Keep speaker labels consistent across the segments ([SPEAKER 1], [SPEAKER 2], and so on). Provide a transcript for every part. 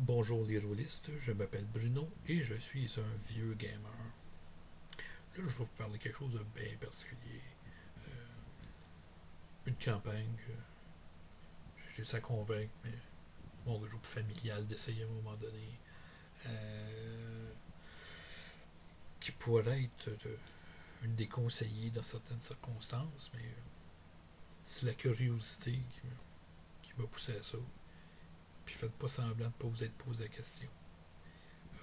[SPEAKER 1] Bonjour les rôlistes, je m'appelle Bruno et je suis un vieux gamer. Là, je vais vous parler de quelque chose de bien particulier. Une campagne que j'ai réussi à convaincre mon groupe familial d'essayer à un moment donné. Qui pourrait être une déconseillée dans certaines circonstances, mais c'est la curiosité qui m'a poussé à ça. Puis faites pas semblant de ne pas vous être posé la question.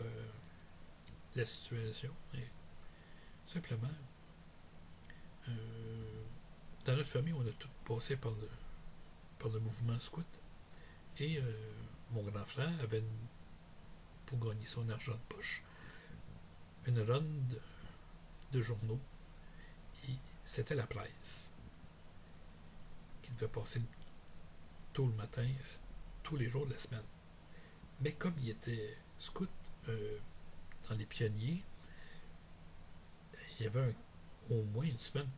[SPEAKER 1] Euh, la situation est simplement dans notre famille, on a tous passé par le mouvement scout. Et mon grand frère avait, pour gagner son argent de poche, une run de journaux. Et c'était la presse, qui devait passer tôt le matin, tous les jours de la semaine. Mais comme il était scout dans les pionniers, il y avait au moins une semaine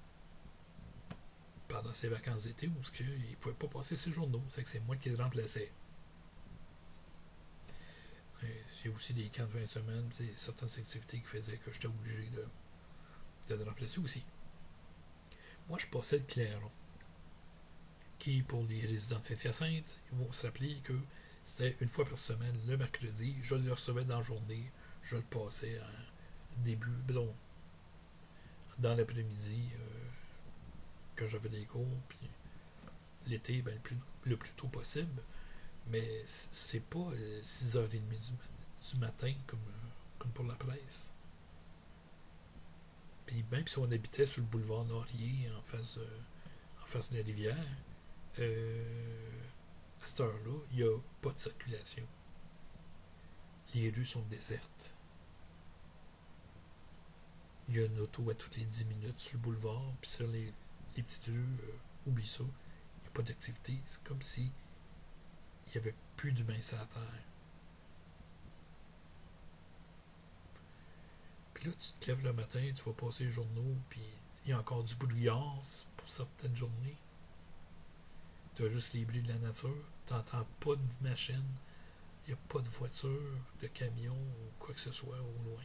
[SPEAKER 1] pendant ses vacances d'été où il ne pouvait pas passer ses journaux. C'est que c'est moi qui le remplaçais. Il y a aussi des camps de fin de semaine, certaines activités qui faisaient que j'étais obligé de le remplacer aussi. Moi, je passais le clairon, qui, pour les résidents de Saint-Hyacinthe, ils vont se rappeler que c'était une fois par semaine, le mercredi, je le recevais dans la journée, je le passais en début, dans l'après-midi, quand j'avais des cours, puis l'été, le plus tôt possible. Mais c'est pas 6h30 du matin comme pour la presse. Puis même si on habitait sur le boulevard Laurier en face de la rivière, à cette heure-là, il n'y a pas de circulation. Les rues sont désertes. Il y a une auto à toutes les 10 minutes sur le boulevard, puis sur les petites rues, oublie ça. Il n'y a pas d'activité. C'est comme si il n'y avait plus d'humains sur la terre. Puis là, tu te lèves le matin, tu vas passer les journaux, puis il y a encore du brouillard pour certaines journées. Tu as juste les bruits de la nature. Tu n'entends pas de machine. Il n'y a pas de voiture, de camion ou quoi que ce soit au loin.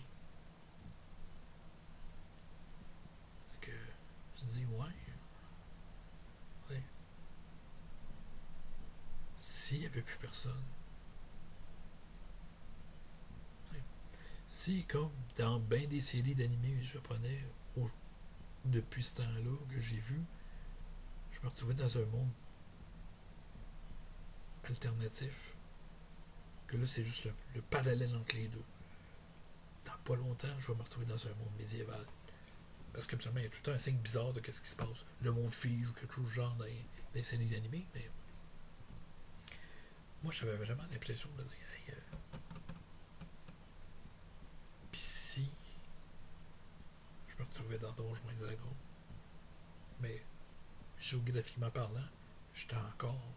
[SPEAKER 1] Donc, tu te dis, ouais. S'il n'y avait plus personne, c'est comme dans bien des séries d'animés japonais, depuis ce temps-là que j'ai vu, je me retrouvais dans un monde alternatif. Que là, c'est juste le parallèle entre les deux. Dans pas longtemps, je vais me retrouver dans un monde médiéval. Parce que absolument, il y a tout le temps un signe bizarre de ce qui se passe. Le monde fige ou quelque chose de genre dans les séries animées, mais moi, j'avais vraiment l'impression de dire, hey, pis si je me retrouvais dans Donjons et Dragons, mais géographiquement parlant, j'étais encore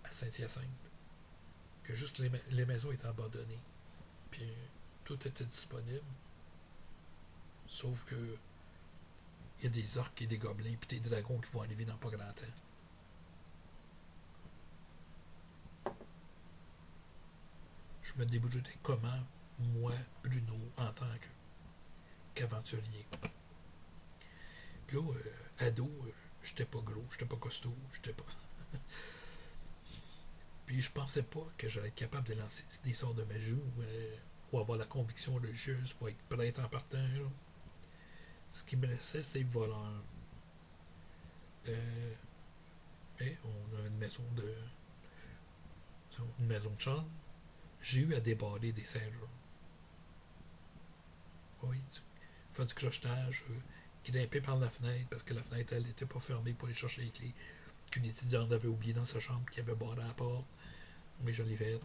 [SPEAKER 1] à Saint-Hyacinthe, que juste les maisons étaient abandonnées, puis tout était disponible, sauf que il y a des orques et des gobelins, puis des dragons qui vont arriver dans pas grand temps. Je me débrouillais comment, moi, Bruno, en tant qu'aventurier. Puis là, ado, j'étais pas gros, j'étais pas costaud, j'étais pas. Puis je pensais pas que j'allais être capable de lancer des sorts de magie ou avoir la conviction religieuse pour être prêtre en partant. Là. Ce qui me restait, c'est le voleur. Mais on a une maison de chambre. J'ai eu à débarrer des serrures. Oui, faire du crochetage, grimper par la fenêtre parce que la fenêtre, elle n'était pas fermée pour aller chercher les clés. Qu'une étudiante avait oublié dans sa chambre qui avait barré la porte. Mais je l'ai fait.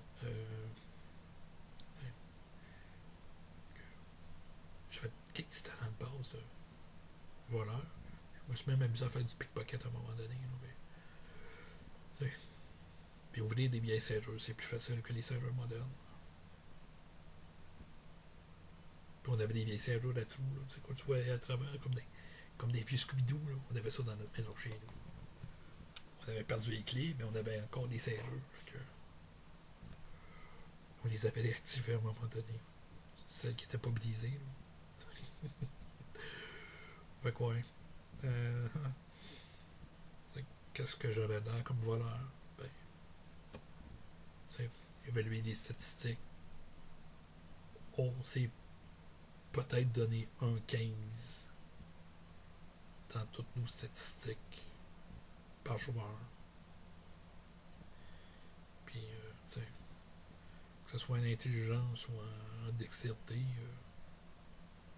[SPEAKER 1] J'ai fait quelques petits talents de base de voleur. Je me suis même amusé à faire du pickpocket à un moment donné. Mais, puis ouvrir des vieilles serrures, c'est plus facile que les serrures modernes. Puis on avait des vieilles serrures à trous, là, quand tu vois à travers, comme des vieux Scooby-Doo. Là. On avait ça dans notre maison chez nous. On avait perdu les clés, mais on avait encore des serrures. On les avait réactivés à un moment donné. Celles qui n'étaient pas brisées. Fait que ouais. Euh, Qu'est-ce que j'aurais l'air comme voleur? Ben, évaluer les statistiques. On s'est peut-être donné un 15 dans toutes nos statistiques par joueur. Puis, tu sais, que ce soit en intelligence ou en dextérité,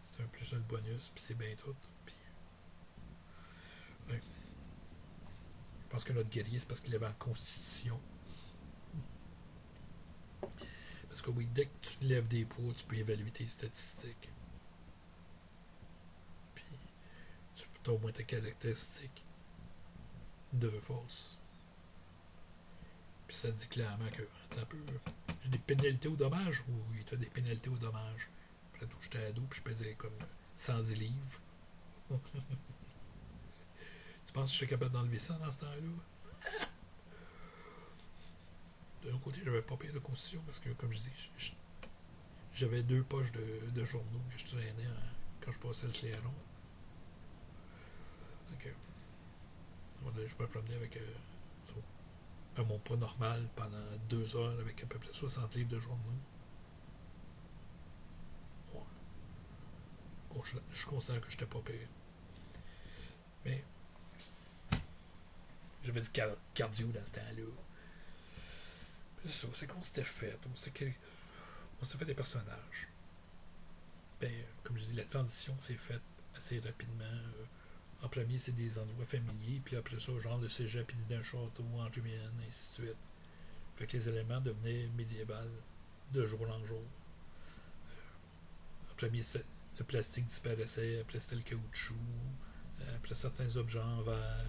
[SPEAKER 1] c'est un plus un bonus, puis c'est bien tout. Puis, ouais. Je pense que notre guerrier, c'est parce qu'il avait en constitution. Parce que oui, dès que tu lèves des poids, tu peux évaluer tes statistiques. Puis, tu peux au moins tes caractéristiques de force. Puis ça dit clairement que, attends un peu, j'ai des pénalités au dommage. Oui, tu as des pénalités au dommage. Puis là, j'étais ado, puis je pesais comme 110 livres. Tu penses que je suis capable d'enlever ça dans ce temps-là? D'un côté, j'avais pas pire de constitution parce que, comme je dis, j'avais 2 poches de journaux que je traînais quand je passais le clairon. Donc, je me promenais avec mon poids normal pendant 2 heures avec à peu près 60 livres de journaux. Ouais. Bon, je considère que j'étais pas pire. Mais j'avais du cardio dans ce temps-là. Puis c'est ça, c'est qu'on s'était fait. On s'est fait des personnages. Ben, comme je dis, la transition s'est faite assez rapidement. En premier, c'est des endroits familiers, puis après ça, genre le cégep d'un château en ruine, ainsi de suite. Fait que les éléments devenaient médiévaux de jour en jour. En premier, le plastique disparaissait, après c'était le caoutchouc, après certains objets en verre.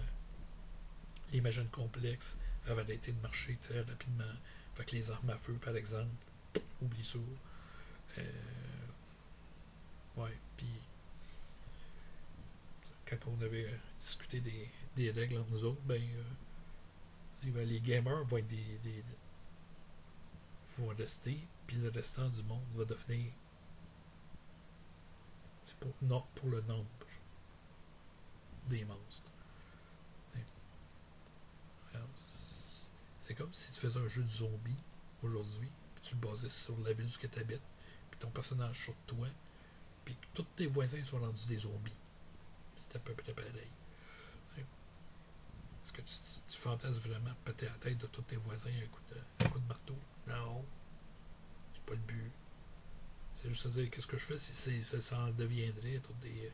[SPEAKER 1] Les machines complexes avaient arrêté de marcher très rapidement. Fait que les armes à feu, par exemple, oublie ça. Ouais, puis quand on avait discuté des règles entre nous autres, les gamers vont être vont rester, puis le restant du monde va devenir pour le nombre des monstres. C'est comme si tu faisais un jeu de zombies aujourd'hui, puis tu le basais sur la ville où tu habites, puis ton personnage sur toi, puis que tous tes voisins sont rendus des zombies. C'est à peu près pareil. Est-ce que tu fantasmes vraiment péter la tête de tous tes voisins à coup de marteau? Non. C'est pas le but. C'est juste à dire qu'est-ce que je fais si ça en deviendrait tous des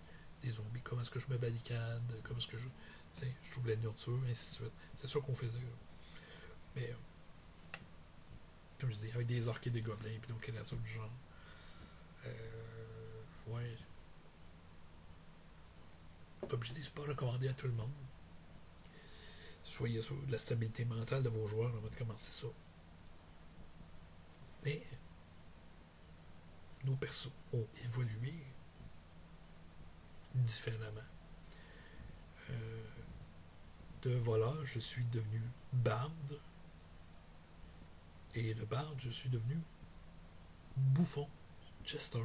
[SPEAKER 1] zombies. Comment est-ce que je me barricade? Comment est-ce que je trouve la nourriture, ainsi de suite. C'est ça qu'on faisait. Mais comme je dis, avec des orques et des gobelins et d'autres créatures du genre. Ouais. Comme je dis, c'est pas recommandé à tout le monde. Soyez sûr de la stabilité mentale de vos joueurs avant de commencer ça. Mais nos persos ont évolué différemment. De voleur, je suis devenu barde. Et de barde, je suis devenu bouffon, jester.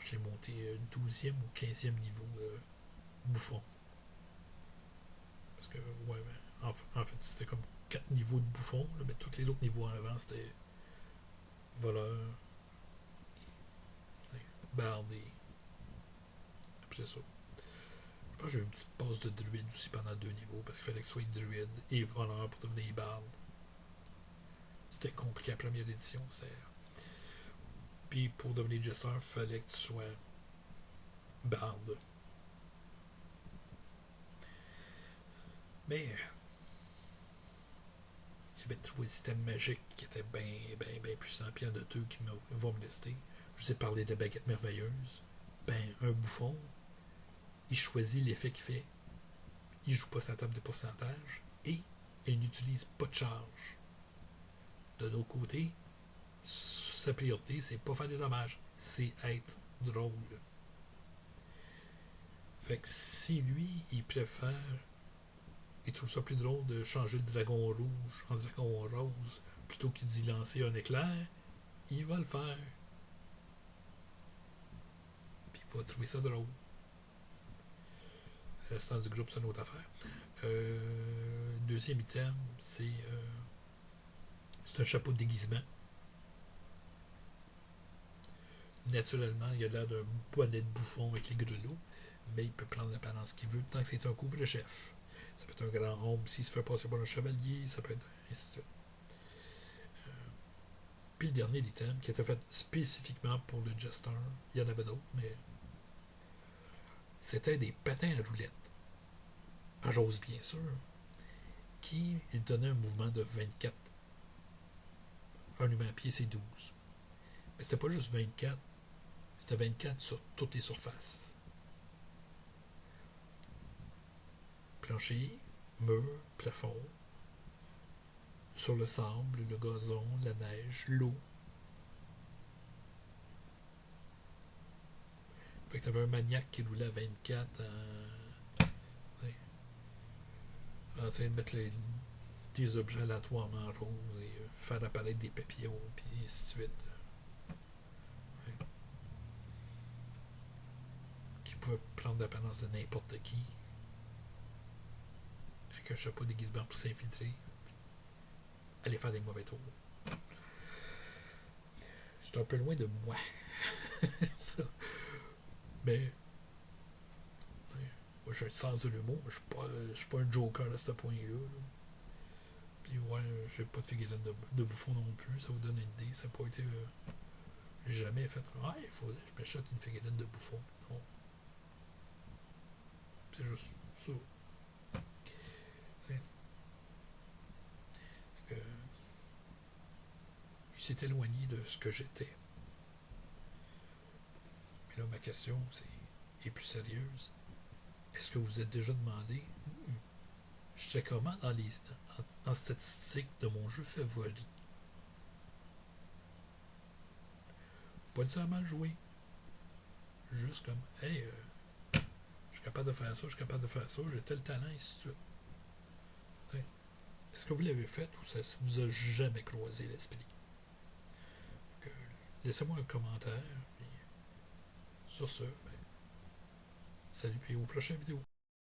[SPEAKER 1] Je l'ai monté 12e ou 15e niveau bouffon. Parce que, ouais, en fait, c'était comme 4 niveaux de bouffon, là, mais tous les autres niveaux avant, c'était voleur, barde et après ça. Je pense que j'ai eu une petite passe de druide aussi pendant 2 niveaux, parce qu'il fallait que ce soit druide et voleur pour devenir barde. C'était compliqué la première édition. Puis pour devenir jester, il fallait que tu sois barde. Mais il y avait 3 systèmes magiques qui étaient bien puissants. Puis il y en a 2 qui vont me rester. Je vous ai parlé de baguette merveilleuse. Un bouffon, il choisit l'effet qu'il fait. Il joue pas sa table de pourcentage. Et il n'utilise pas de charge. De l'autre côté, sa priorité, c'est pas faire des dommages, c'est être drôle. Fait que si lui, il préfère il trouve ça plus drôle de changer le dragon rouge en dragon rose plutôt qu'il d'y lancer un éclair, il va le faire. Puis il va trouver ça drôle. Le restant du groupe, c'est une autre affaire. Deuxième item, c'est un chapeau de déguisement. Naturellement, il a l'air d'un bonnet de bouffon avec les grelots, mais il peut prendre l'apparence qu'il veut tant que c'est un couvre-chef. Ça peut être un grand homme s'il se fait passer pour un chevalier, ça peut être ainsi de suite. Puis le dernier item qui était fait spécifiquement pour le Jester, il y en avait d'autres, mais c'était des patins à roulettes. À Rose, bien sûr, qui donnait un mouvement de 24. Un humain à pied, c'est 12. Mais c'était pas juste 24, c'était 24 sur toutes les surfaces. Plancher, mur, plafond, sur le sable, le gazon, la neige, l'eau. Fait que t'avais un maniaque qui roulait à 24 en train de mettre des objets aléatoirement roses et faire apparaître des papillons, puis ainsi de suite. Ouais. Qui pouvait prendre l'apparence de n'importe qui, avec un chapeau déguisement pour s'infiltrer, aller faire des mauvais tours. C'est un peu loin de moi, ça. Mais, moi j'ai un sens de l'humour, mais je suis pas un joker à ce point-là. Là. Puis ouais, j'ai pas de figurine de bouffon non plus, ça vous donne une idée, ça n'a pas été... j'ai jamais fait, il faudrait que je m'achète une figurine de bouffon. Non. C'est juste ça. Ouais. Il s'est éloigné de ce que j'étais. Mais là, ma question, est plus sérieuse. Est-ce que vous vous êtes déjà demandé, j'étais comment en statistiques de mon jeu favori? Pas nécessairement jouer. Juste comme, hey, je suis capable de faire ça, je suis capable de faire ça, j'ai tel talent, et ainsi de suite. Ouais. Est-ce que vous l'avez fait ou ça vous a jamais croisé l'esprit? Laissez-moi un commentaire. Sur ce, salut et aux prochaines vidéos.